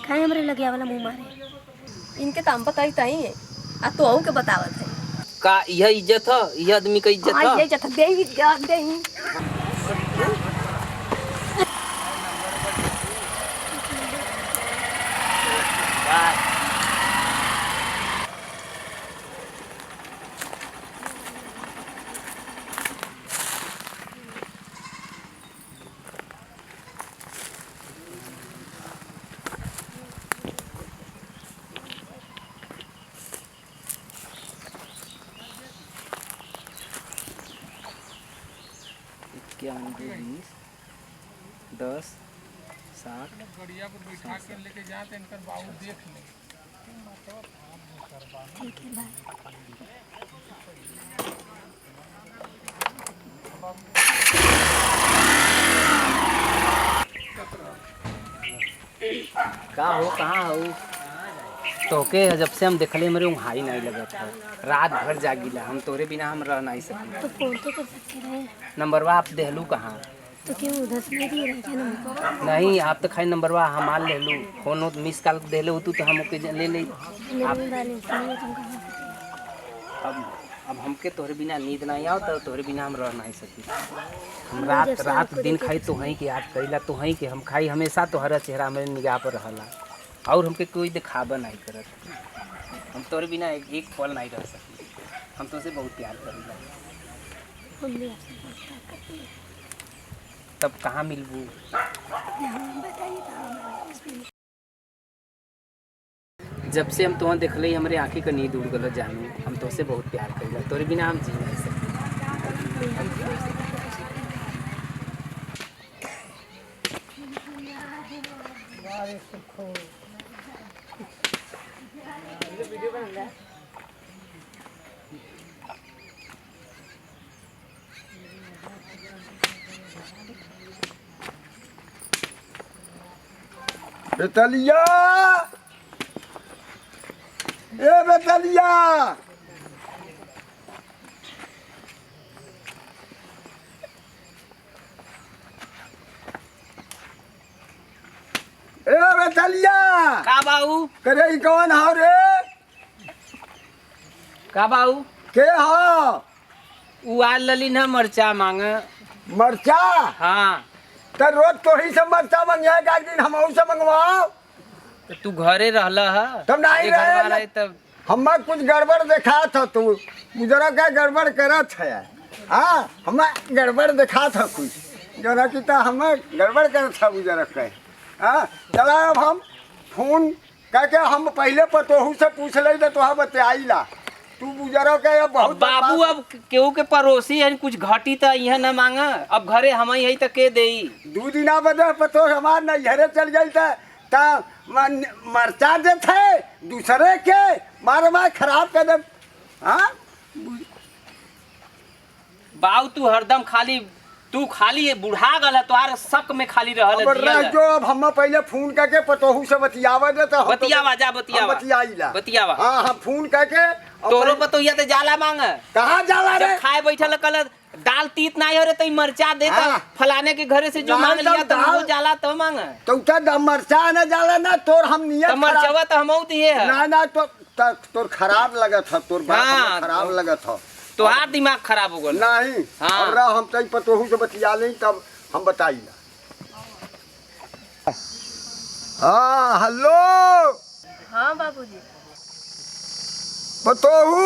खाए हमरे लगे वाला मुंह मारे। इनके तो हम बताई तही है आ तो के बतावत है का यह इज्जत है, यह आदमी का इज्जत हां है। ये जत दे दे क्या 10 60 गड़िया पर बैठा के लेके जाते इनकर बाबू देख ले। ठीक है भाई। का हो कहाँ हो तोके जब से हम देखले मेरे वहाँ नहीं लगत है। रात भर जागिला हम तोरे बिना हम रह नहीं सकी। तो फोन तो कर सकते रहे। नंबरवा आप देहलू कहाँ? तो क्यों उधर से नहीं दिए रहे क्या नंबर? नहीं आप तो खाई नंबरवा हमार ले लू फोन मिस कॉल देले हो तो हम ओके ले ले। मेरे बैलेंस नहीं है, तुम कहाँ से? अब हमके तोहरे बिना नींद नहीं आओ तो तोहरे बिना हम रह नहीं सकी। हम रात दिन खाई तो हई के याद करीला तो हई के हम खाई हमेशा तोहरा चेहरा मेरे निगाह पर रहला और हमके कोई दिखावा नहीं करत। हम तोहरे बिना एक पल नहीं रह सकी। हम तुझसे बहुत प्यार करीला। हम भी आपसे बहुत प्यार करते हैं। तब कहाँ मिलबू? बताइए कहाँ मिलेंगे? जब से हम तुम देखले हमारे आँखी का नींद उड़ गल जानू। हम तुझसे बहुत प्यार करीला तोरे बिना हम जी नहीं सकते। बेतलिया ए बेतलिया ए बेतलिया का बाऊ? करे ई कौन हो रे? का बाऊ? के हो? उ आल लली ना मरचा मांग। मरचा? हाँ तो रोज तो ही से मरचा मंगिया एक दिन हम से मंगवाओ। तो तू घरे रहला है तब नहीं रहे तब हमें कुछ गड़बड़ देखा था तू मुझरा क्या गड़बड़ करत है। हाँ हमें गड़बड़ देखा था कुछ जरा कि हमें गड़बड़ करत था मुझरा कह। हाँ चला अब हम फोन करके हम पहले पतोहू से पूछ ले तो तुहा बताइला तू गुजरो के अब बहुत बाबू अब केहू के पड़ोसी है कुछ घटी तो यह न मांगा। अब घरे हम यही तो के दे 2 दिना बदे पतो हमार नैहरे चल गई ता मरचा दे थे दूसरे के मार मार खराब कर दे। हाँ बाऊ तू हरदम तू खाली बुढ़ा गल तोहार शक में खाली रहल जो अब हम पहले फोन करके पतोहू से बतियावा दे तो बतियावा जा बतियावा। हाँ हम फोन करके तोरो बतोइया तो जाला मांग। कहाँ जाला रे? जब खाए बैठल कल दाल तीत नहीं हो रे तो मरचा दे तो फलाने के घरे से जो मांग लिया तो वो जाला तो मांग तो मरचा न जाला ना तोर हम नियत तो मरचवा तो हम दिए है ना तो तोर खराब लगत है तोर बात खराब लगत है तोहार दिमाग खराब हो गल नहीं। हाँ हम तई पतोहू से बतिया लें तब हम बताइला। हाँ हेलो हां बाबूजी पतोहू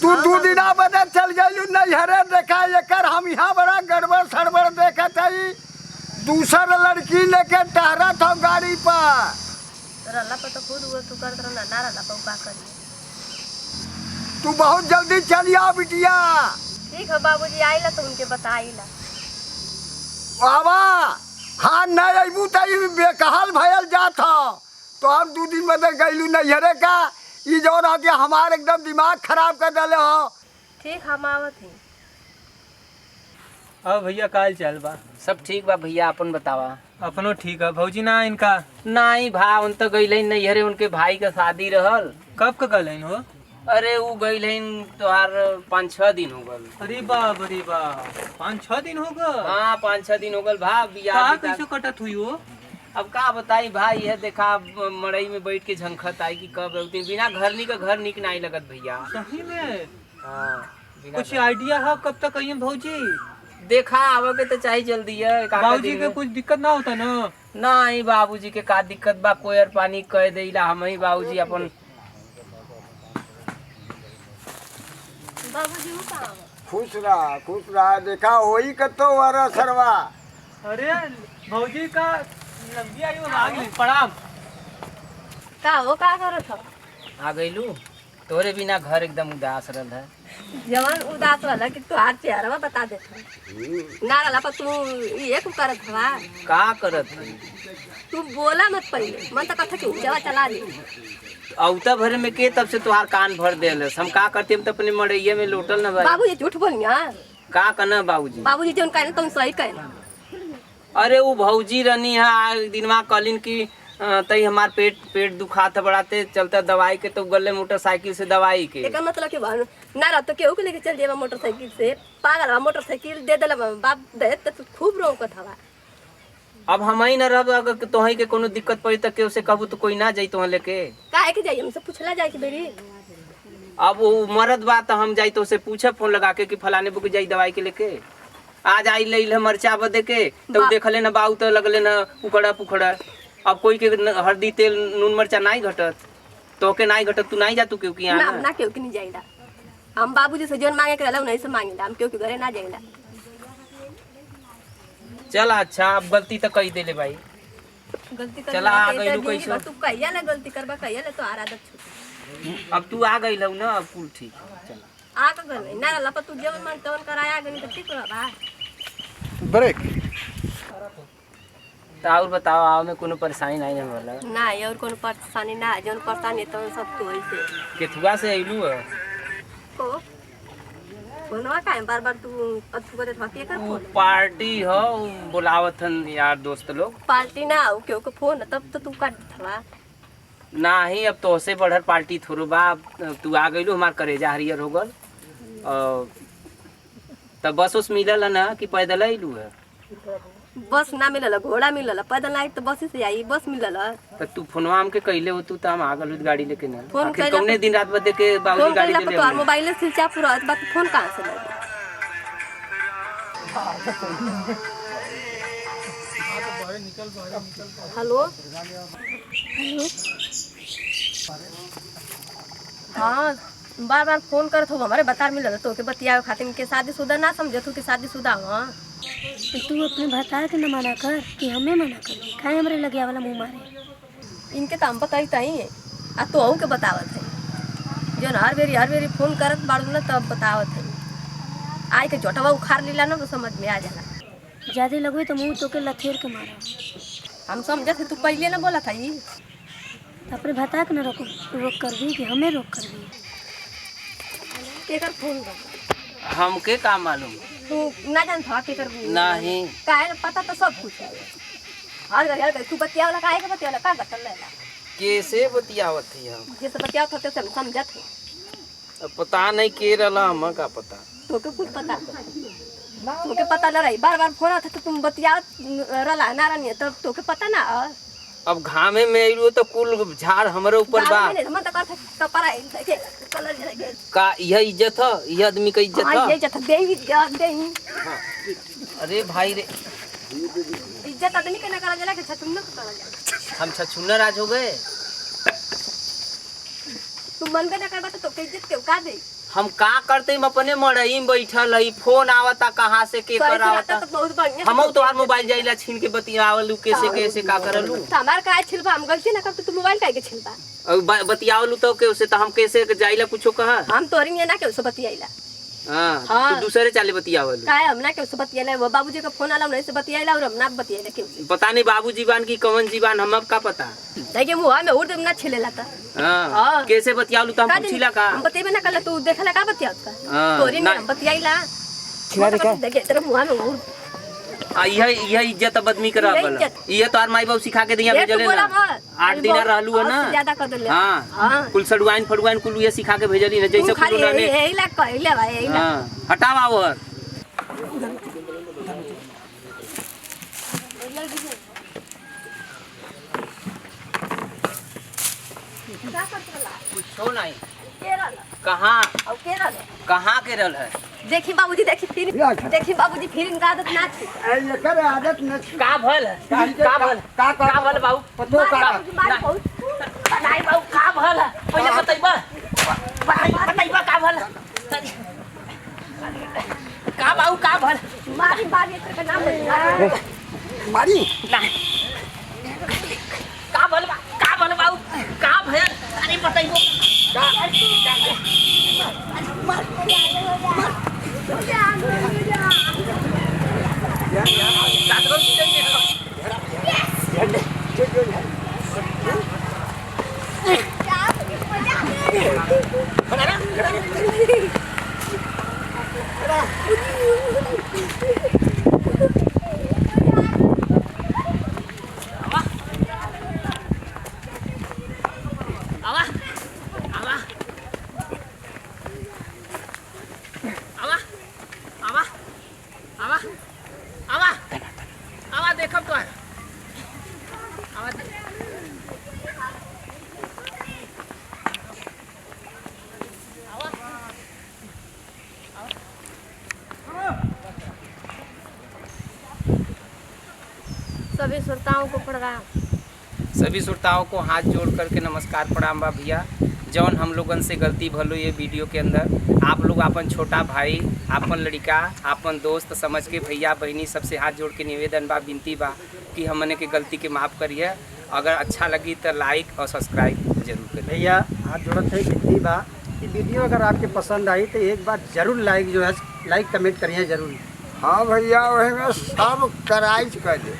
तू 2 दिना बदे चल गई नैहरे देखा एकर हम यहाँ बड़ा गड़बड़ सड़बड़ देखत हई दूसर लड़की लेके टहरा था गाड़ी पर। रल्ला पर तो खुद वो तू करत रहना ना रल्ला पर का करी। तू बहुत जल्दी चल आ बिटिया। ठीक है बाबूजी आइला तो उनके बताइला। बाबा हाँ नहीं अबू तो बेकहाल भयल जात हो तो हम 2 दिन बदे गईलू नैहरे का ई जौन हो कि हमार एकदम दिमाग खराब कर दिले हो। ठीक हम आवत ही। अब भैया काल चल बा सब ठीक बा भैया अपन बतावा। अपनो ठीक है भौजी ना इनका नहीं भा उन तो गई नैहरे उनके भाई का शादी रहल। कब का गलन हो? अरे वो गई लेकिन तोहार 5-6 दिन हो गल। अरे बाप 5-6 दिन हो गए। हाँ 5-6 दिन हो गल भा बियाह का बिता- कैसे कटत हुई हो? अब का बताई भाई है देखा मड़ई में बैठ के झंखत आई कि कब उतनी बिना घरनी का घर निक नहीं लगत भैया। सही में हाँ बिना कुछ आइडिया है कब तक आइए भौजी? देखा आवे के तो चाहिए जल्दी है बाबूजी के कुछ दिक्कत ना होता ना? नहीं बाबूजी के का दिक्कत बा कोयर पानी कह देला हम ही बाबूजी अपन बाबूजी वो कहाँ है? खुश रहा देखा वही कतो वारा सरवा। अरे भौजी का लंबी आयु में आ गई। प्रणाम। का वो का करत हो? आ गईलू तोरे बिना घर एकदम उदास रहल है। जवान उदास वाला कि तू हाथ प्यारवा बता देत ना रला पर तू ये को करत हवा। का करत है तू बोला मत पहले मन तो कथा कि ऊंचावा चला दे। औता भरे में के तब से तुहार कान भर देल हम का करते हम तो अपने मड़ैये में लोटल ना भाई। बाबूजी झूठ बोलिया। का कना बाबूजी? बाबूजी जो कहना तुम सही कहना। अरे वो भौजी रनी है दिनवा कलिन की तई हमार पेट दुखाता बढ़ाते चलता दवाई के तो गले मोटरसाइकिल से दवाई के। एकर मतलब कि ना रह तो केहू के लेके चल जेबा मोटरसाइकिल से पागल बा मोटरसाइकिल दे देला बाप दे तो खूब रोकत हवा। अब हम ही न रह अगर तोहही के कोनो दिक्कत पड़ी त केहू से कहबू तो कोई ना जाई तोह लेके। काहे के जाई हमसे पूछला जाए कि बेरी। अब वो मरद बा तो हम जाई तो उसे पूछे फोन लगा के कि फलाने बुक जाई दवाई के लेके आज आई ले मरचा बदे के तो देखले ना बाऊ तो लगले ना उखड़ा पुखड़ा। अब कोई के हल्दी तेल नून मरचा नहीं घटत तो के नहीं घटत तू नहीं जा तू क्योंकि ना ना केहू के नहीं जाइला। हम बाबूजी से जोन मांगे के रहला नहीं से मांगिला हम केहू के घरे ना जाइला। चल अच्छा अब गलती तो कही देले भाई। गलती कर चला आ गइलू कैसे? तू कहिया ना गलती करबा कहिया ले तो आदत छूट। अब तू आ गई ना अब कुल ठीक चल आ का गल ना लपा तू जेवन मन तवन कराया गनी तो ठीक बा। ब्रेक तो और बताओ आओ में कोनो परेशानी नहीं है वाला ना और कोनो परेशानी ना जोन परेशानी तो सब तो ऐसे केथुआ से आइलू है को बोलवा काहे बार-बार तू अथु करे थके कर वो फोन। पार्टी हो बुलावत हन यार दोस्त लोग। पार्टी ना हो केहू के फोन तब तो तू काट थवा। नाही अब तो से बढ़र पार्टी थोरो बा तू आ गइलू हमार करेजा हरियर हो गल तब बस उस मिलल ना कि पैदल आइलू है? बस ना मिलल घोड़ा मिलल पैदल आई तो बस से आई बस मिलल। तो तू फोनवा हमके कइले हो तू त हम आ गलू गाड़ी लेके ना फोन आखिर कइला कौने दिन रात बदे के बाबूजी फोन गाड़ी कइला ले पर ले तोर मोबाइल से स्विच ऑफ रहत बात फोन कहां से लगी। हेलो हाँ बार बार फोन करत हो हमारे बता मिलल तो के बतियावे खातिर के शादीशुदा ना समझत हो कि शादीशुदा हो। तो तू अपने भतार के न मना कर कि हमें मना कर काहे हमरे लगे वाला मुंह मारे। इनके तो हम बताई ताई है आ तो के बतावत है जो हर बेरी फोन करत बाड़ू ना तब बतावत है आई के जोटवा उखाड़ लीला ना तो समझ में आ जाला। ज्यादा लगवे तो मुंह तो के लथेर के मारा। हम समझत है तू पहले ना बोला था ये तो अपने भतार के न रोक कर दी कि हमें रोक कर दी। केकर फोन बा हमके का मालूम तू ना जान था केकर नहीं काहे ना पता तो सब कुछ है। हर घर तू बतियावला काहे के बतियावला का गतल लेला कैसे बतियावत है हम जैसे बतियावत होते से समझत है। अब पता नहीं के रहला हम का पता तोके कुछ पता तोके पता ना रही बार फोन आता तो तुम बतियावत रला ना रही तब तोके पता ना। अब घामे में आइलू तो कुल झाड़ हमरे ऊपर बा हम तो कर कपड़ा के कलर के का यह इज्जत है यह आदमी का इज्जत हां है। ये जत देही दे अरे भाई रे इज्जत आदमी के ना करा जाला के छतुन ना करा जाला। हम छछुन्नर आज हो गए तू मन में ना करबा तो तोके इज्जत के का दे। हम का करते हम अपने मड़ई में बैठल हई फोन आवता कहाँ से के कर आवता तो बहुत बढ़िया हम तोहार मोबाइल जाइला छीन के बतियावलू कैसे का करलू तो हमार का छिलबा हम गलती ना करते तू मोबाइल काहे के छिलबा और बतियावलू तो के उसे तो हम कैसे जाइला कुछो कहा हम तोरी ना के उसे बतियाइला। हां हाँ। तो दूसरे चाले बतियावलू काहे हम ना के उसे बतियाइला वो बाबूजी का फोन आला नहीं से बतियाइला और हम ना बतियाइला के पता नहीं बाबू जीवान की कौन जीवान हम अब का पता देखिए मुंह में उर्दू ना छिलेला था। हां हाँ। कैसे बतियावलू तो हम पूछिला का हम बतेबे ना कल तू देखला का बतियात का हाँ, तोरी ना। ना हम बतियाइला देखिए तेरे मुंह में यह इज्जत अब आदमी करा यह बला इज्जत। ये तो आर माई बाबू सिखा के दिया ये भेजले तो बोला ना मत। 8 दिन रहलू है ना ज्यादा कर देले हां हां कुल सड़ुआइन फड़ुआइन कुल ये सिखा के भेजली ना जैसे खाली कुल ने यही ला कहले भाई यही ला हां हटावा वो कुछो नहीं केरल कहाँ और केरल कहाँ केरल है देखी बाबूजी देखी फिर देखी बाबूजी फिर इनका आदत ना थी एकर आदत न का भल का भल बाबू पतो का बाबूजी मार बहुत नहीं बाबू का भल पहले बताइबा बताइबा का भल का बाबू का भल मारी मारी एकर नाम बोल मारी का भल बाबू का भल अरे बताइबो देखब तो सभी श्रोताओं को प्रणाम। सभी श्रोताओं को हाथ जोड़ करके नमस्कार प्रणाम बा भैया। जौन हम लोगन से गलती भलो ये वीडियो के अंदर आप लोग अपन छोटा भाई अपन लड़का अपन दोस्त समझ के भैया बहनी सबसे हाथ जोड़ के निवेदन बा विनती बा कि हमने के गलती के माफ़ करिए। अगर अच्छा लगी तो लाइक और सब्सक्राइब जरूर करिए। भैया हाथ जोड़त है विनती बा कि वीडियो अगर आपके पसंद आई तो एक बार जरूर लाइक कमेंट करिए जरूर। हाँ भैया वही में सब कराइज कर दे